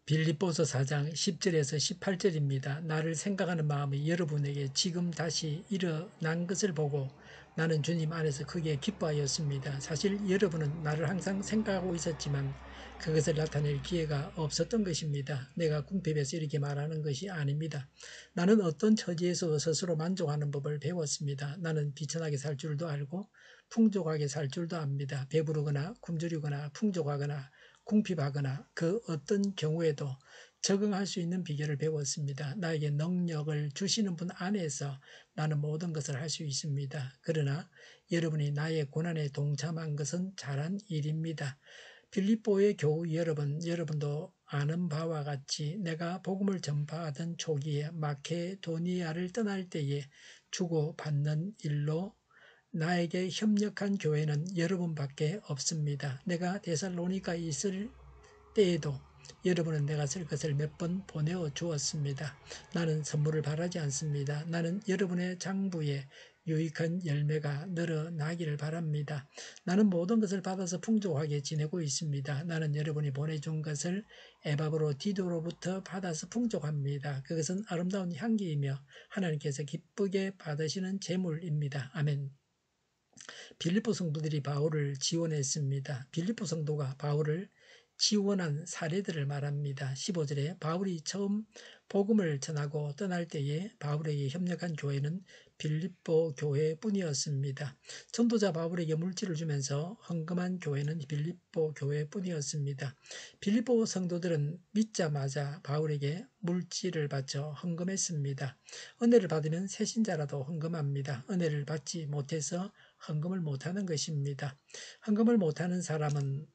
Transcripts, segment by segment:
빌립보서 4장 10절에서 18절입니다. 나를 생각하는 마음이 여러분에게 지금 다시 일어난 것을 보고 나는 주님 안에서 크게 기뻐하였습니다. 사실 여러분은 나를 항상 생각하고 있었지만 그것을 나타낼 기회가 없었던 것입니다. 내가 궁핍해서 이렇게 말하는 것이 아닙니다. 나는 어떤 처지에서도 스스로 만족하는 법을 배웠습니다. 나는 비천하게 살 줄도 알고 풍족하게 살 줄도 압니다. 배부르거나 굶주리거나 풍족하거나 궁핍하거나 그 어떤 경우에도 적응할 수 있는 비결을 배웠습니다. 나에게 능력을 주시는 분 안에서 나는 모든 것을 할 수 있습니다. 그러나 여러분이 나의 고난에 동참한 것은 잘한 일입니다. 빌립보의 교우 여러분도 아는 바와 같이 내가 복음을 전파하던 초기에 마케도니아를 떠날 때에 주고받는 일로 나에게 협력한 교회는 여러분밖에 없습니다. 내가 데살로니가에 있을 때에도 여러분은 내가 쓸 것을 몇 번 보내어 주었습니다. 나는 선물을 바라지 않습니다. 나는 여러분의 장부에 유익한 열매가 늘어나기를 바랍니다. 나는 모든 것을 받아서 풍족하게 지내고 있습니다. 나는 여러분이 보내준 것을 에바브로디도로부터 받아서 풍족합니다. 그것은 아름다운 향기이며 하나님께서 기쁘게 받으시는 제물입니다. 아멘. 빌립보 성도들이 바울을 지원했습니다. 빌립보 성도가 바울을 지원한 사례들을 말합니다. 15절에 바울이 처음 복음을 전하고 떠날 때에 바울에게 협력한 교회는 빌립보 교회뿐이었습니다. 전도자 바울에게 물질을 주면서 헌금한 교회는 빌립보 교회뿐이었습니다. 빌립보 성도들은 믿자마자 바울에게 물질을 바쳐 헌금했습니다. 은혜를 받으면 새신자라도 헌금합니다. 은혜를 받지 못해서 헌금을 못하는 것입니다. 헌금을 못하는 사람은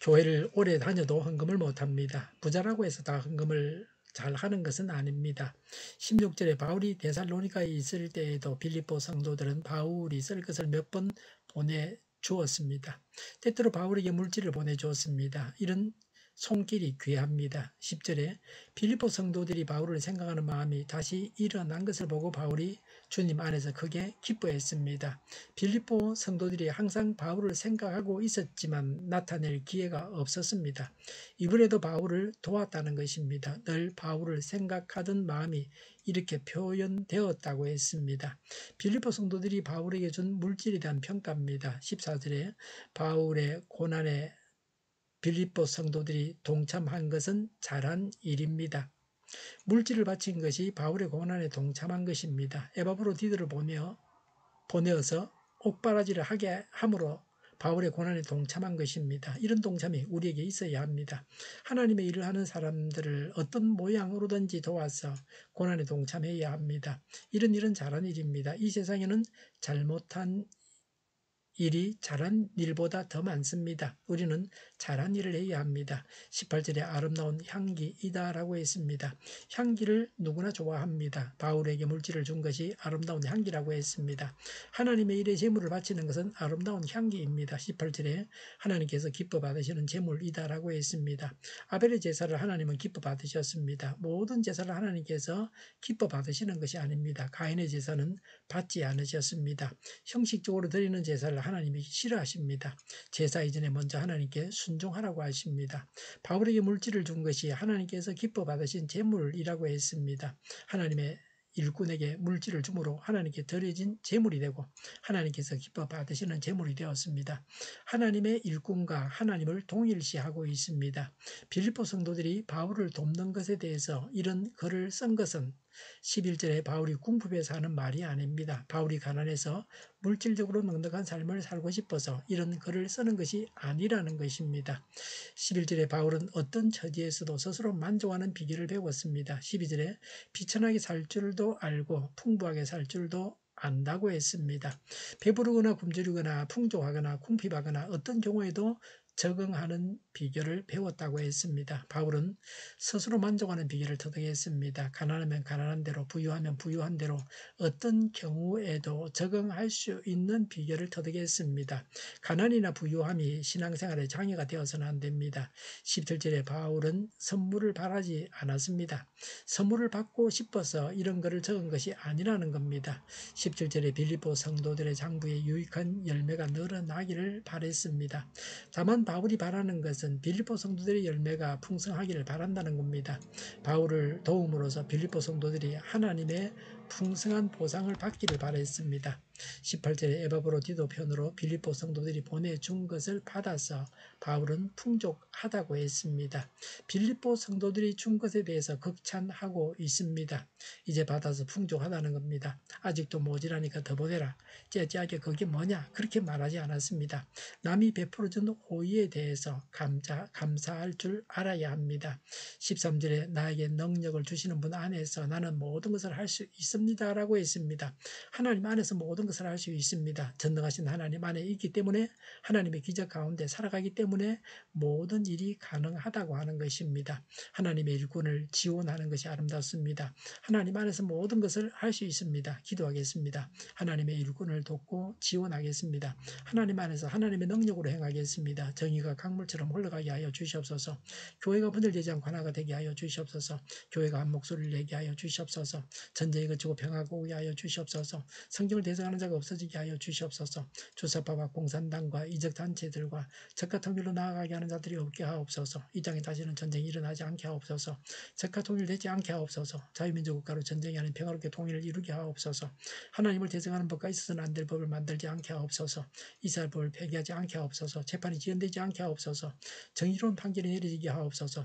교회를 오래 다녀도 헌금을 못합니다. 부자라고 해서 다 헌금을 잘 하는 것은 아닙니다. 16절에 바울이 데살로니가에 있을 때에도 빌립보 성도들은 바울이 쓸 것을 몇 번 보내주었습니다. 때때로 바울에게 물질을 보내주었습니다. 이런 손길이 귀합니다. 10절에 빌립보 성도들이 바울을 생각하는 마음이 다시 일어난 것을 보고 바울이 주님 안에서 크게 기뻐했습니다. 빌립보 성도들이 항상 바울을 생각하고 있었지만 나타낼 기회가 없었습니다. 이번에도 바울을 도왔다는 것입니다. 늘 바울을 생각하던 마음이 이렇게 표현되었다고 했습니다. 빌립보 성도들이 바울에게 준 물질에 대한 평가입니다. 14절에 바울의 고난에 빌립보 성도들이 동참한 것은 잘한 일입니다. 물질을 바친 것이 바울의 고난에 동참한 것입니다. 에바브로디도를 보내어서 옥바라지를 하게 함으로 바울의 고난에 동참한 것입니다. 이런 동참이 우리에게 있어야 합니다. 하나님의 일을 하는 사람들을 어떤 모양으로든지 도와서 고난에 동참해야 합니다. 이런 일은 잘한 일입니다. 이 세상에는 잘못한 일이 잘한 일보다 더 많습니다. 우리는 잘한 일을 해야 합니다. 18절에 아름다운 향기이다라고 했습니다. 향기를 누구나 좋아합니다. 바울에게 물질을 준 것이 아름다운 향기라고 했습니다. 하나님의 일에 제물을 바치는 것은 아름다운 향기입니다. 18절에 하나님께서 기뻐 받으시는 제물이다라고 했습니다. 아벨의 제사를 하나님은 기뻐 받으셨습니다. 모든 제사를 하나님께서 기뻐 받으시는 것이 아닙니다. 가인의 제사는 받지 않으셨습니다. 형식적으로 드리는 제사를 하나님이 싫어하십니다. 제사 이전에 먼저 하나님께 순종하라고 하십니다. 바울에게 물질을 준 것이 하나님께서 기뻐 받으신 제물이라고 했습니다. 하나님의 일꾼에게 물질을 주므로 하나님께 드려진 제물이 되고 하나님께서 기뻐 받으시는 제물이 되었습니다. 하나님의 일꾼과 하나님을 동일시하고 있습니다. 빌립보 성도들이 바울을 돕는 것에 대해서 이런 글을 쓴 것은 11절에 바울이 궁핍해서 하는 말이 아닙니다. 바울이 가난해서 물질적으로 넉넉한 삶을 살고 싶어서 이런 글을 쓰는 것이 아니라는 것입니다. 11절에 바울은 어떤 처지에서도 스스로 만족하는 비결을 배웠습니다. 12절에 비천하게 살 줄도 알고 풍부하게 살 줄도 안다고 했습니다. 배부르거나 굶주리거나 풍족하거나 궁핍하거나 어떤 경우에도 적응하는 비결을 배웠다고 했습니다. 바울은 스스로 만족하는 비결을 터득했습니다. 가난하면 가난한 대로, 부유하면 부유한 대로 어떤 경우에도 적응할 수 있는 비결을 터득했습니다. 가난이나 부유함이 신앙생활의 장애가 되어서는 안 됩니다. 17절에 바울은 선물을 바라지 않았습니다. 선물을 받고 싶어서 이런 글을 적은 것이 아니라는 겁니다. 17절에 빌립보 성도들의 장부에 유익한 열매가 늘어나기를 바랬습니다. 다만 바울이 바라는 것은 빌립보 성도들의 열매가 풍성하기를 바란다는 겁니다. 바울을 도움으로써 빌립보 성도들이 하나님의 풍성한 보상을 받기를 바랬습니다. 18절에 에바브로디도 편으로 빌립보 성도들이 보내준 것을 받아서 바울은 풍족하다고 했습니다. 빌립보 성도들이 준 것에 대해서 극찬하고 있습니다. 이제 받아서 풍족하다는 겁니다. 아직도 모자라니까 더 보내라. 째째하게 그게 뭐냐? 그렇게 말하지 않았습니다. 남이 베풀어준 호의에 대해서 감사할 줄 알아야 합니다. 13절에 나에게 능력을 주시는 분 안에서 나는 모든 것을 할 수 있습니다. 라고 했습니다. 하나님 안에서 모든 것을 할 수 있습니다. 전능하신 하나님 안에 있기 때문에 하나님의 기적 가운데 살아가기 때문에 모든 일이 가능하다고 하는 것입니다. 하나님의 일꾼을 지원하는 것이 아름답습니다. 하나님 안에서 모든 것을 할 수 있습니다. 기도하겠습니다. 하나님의 일꾼을 돕고 지원하겠습니다. 하나님 안에서 하나님의 능력으로 행하겠습니다. 정의가 강물처럼 흘러가게 하여 주시옵소서. 교회가 분열되지 않고 하나가 되게 하여 주시옵소서. 교회가 한 목소리를 내게 하여 주시옵소서. 전쟁이 그치고 평화가 오게 하여 주시옵소서. 성경을 대적하는 자가 없어지게 하여 주시옵소서. 주사파와 공산당과 이적단체들과 적과 통일로 나아가게 하는 자들이 없게 하옵소서. 이 땅에 다시는 전쟁이 일어나지 않게 하옵소서. 적과 통일되지 않게 하옵소서. 자유민주 국가로 전쟁이 아닌 평화롭게 통일을 이루게 하옵소서. 하나님을 대적하는 법과 있어서는 안 될 법을 만들지 않게 하옵소서. 이스라엘 법을 폐기하지 않게 하옵소서. 재판이 지연되지 않게 하옵소서. 정의로운 판결이 내려지게 하옵소서.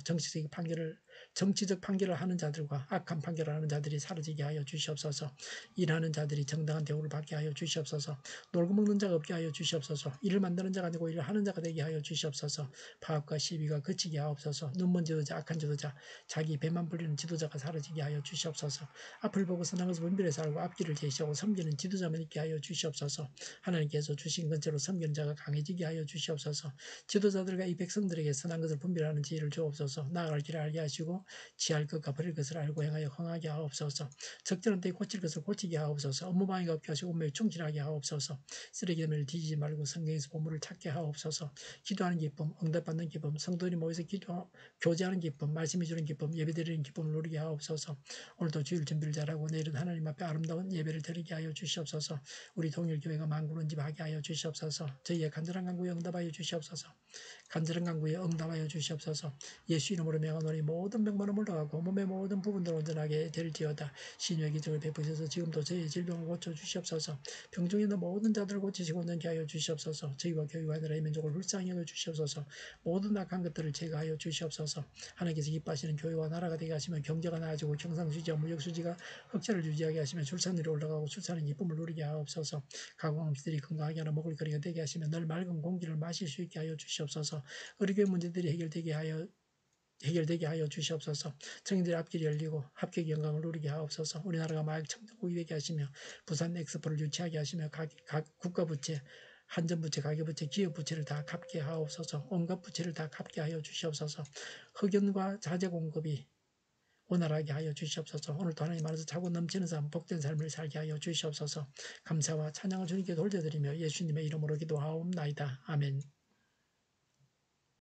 정치적 판결을 하는 자들과 악한 판결을 하는 자들이 사라지게 하여 주시옵소서. 일하는 자들이 정당한 대우를 받게 하여 주시옵소서. 놀고 먹는 자가 없게 하여 주시옵소서. 일을 만드는 자가 아니고 일을 하는 자가 되게 하여 주시옵소서. 파업과 시비가 그치게 하옵소서. 눈먼 지도자, 악한 지도자, 자기 배만 불리는 지도자가 사라지게 하여 주시옵소서. 앞을 보고 선한 것을 분별해서 알고 앞길을 제시하고 섬기는 지도자만 있게 하여 주시옵소서. 하나님께서 주신 근처로 섬기는 자가 강해지게 하여 주시옵소서. 지도자들과 이 백성들에게 선한 것을 분별하는 지혜를 주옵소서. 나아갈 길을 알게 하시고 취할 것과 버릴 것을 알고 행하여 흥하게 하옵소서. 적절한 때에 고칠 것을 고치게 하옵소서. 업무방해가 없게 하시고 업무에 충실하게 하옵소서. 쓰레기를 뒤지지 말고 성경에서 보물을 찾게 하옵소서. 기도하는 기쁨, 응답받는 기쁨, 성도들이 모여서 교제하는 기쁨, 말씀해 주는 기쁨, 예배드리는 기쁨을 누리게 하옵소서. 오늘도 주일 준비를 잘하고 내일은 하나님 앞에 아름다운 예배를 드리게 하여 주시옵소서. 우리 동일교회가 만국론집하게 하여 주시옵소서. 저희의 간절한 간구에 응답하여 주시옵소서. 간절한 간구에 응답하여 주시옵소서. 예수 이름으로 명하노니 모든 병만은 물러가고 몸의 모든 부분들 온전하게 될지어다. 신유의 기적을 베푸셔서 지금도 저희의 질병을 고쳐주시옵소서. 병중에 있는 모든 자들을 고치시고 온전케 하여 주시옵소서. 저희와 교회하느라 이 민족을 불쌍히 여겨 주시옵소서. 모든 악한 것들을 제거하여 주시옵소서. 하나님께서 기뻐하시는 교회와 나라가 되게 하시면 경제가 나아지고 경상수지와 무역수지가 흑자를 유지하게 하시면 출산율이 올라가고 출산의 기쁨을 누리게 하옵소서. 가공업체들이 건강하게 하는 먹을거리가 되게 하시면 늘 맑은 공기를 마실 수 있게 하여 주시옵소서. 의료계 문제들이 해결되게 하여 주시옵소서. 청년들의 앞길이 열리고 합격의 영광을 누리게 하옵소서. 우리나라가 마약 청정국이 되게 하시며 부산 엑스포를 유치하게 하시며 각 국가부채, 한전부채, 가계부채, 기업부채를 다 갚게 하옵소서. 온갖 부채를 다 갚게 하여 주시옵소서. 흑연과 자재 공급이 원활하게 하여 주시옵소서. 오늘도 하나님 안에서 차고 넘치는 삶, 복된 삶을 살게 하여 주시옵소서. 감사와 찬양을 주님께 돌려드리며 예수님의 이름으로 기도하옵나이다. 아멘.